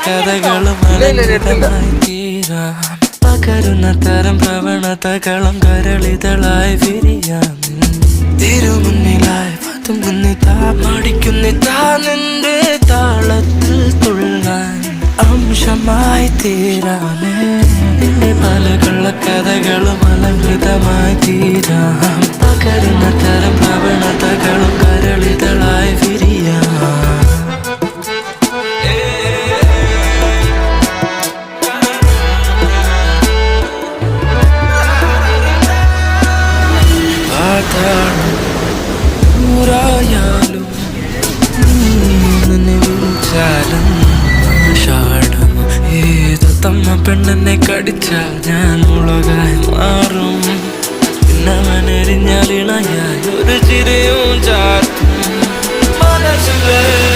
കഥകളും അലങ്കൃതമായി തീരാം. പകരുന്ന തരം പ്രവണതകളും കരളിതളായി വിരിയാം. തിരുമുന്നിലായി പതുങ്ങുന്നിതാ മടിക്കുന്നിതാ നിന്റെ താളത്തിൽ തുള്ളാൻ അംശമായി തീരാനേ. നിന്റെ പലകുള്ള കഥകളും അലങ്കൃതമായി തീരാം. പകരുന്ന തരം പ്രവണതകളും കരളിതളായി വിരിയാം. ൂരായാലും നിന്നെ വിളിച്ചാലും ഷാടും ഏത് തമ്മ പെണ്ണെന്നെ കടിച്ചാൽ ഞാൻ മുളകായി മാറും. പിന്നവനെറിഞ്ഞാൽ ഇണയായി ഒരു ചിരയും ചാർത്തും മനസ്സിലെ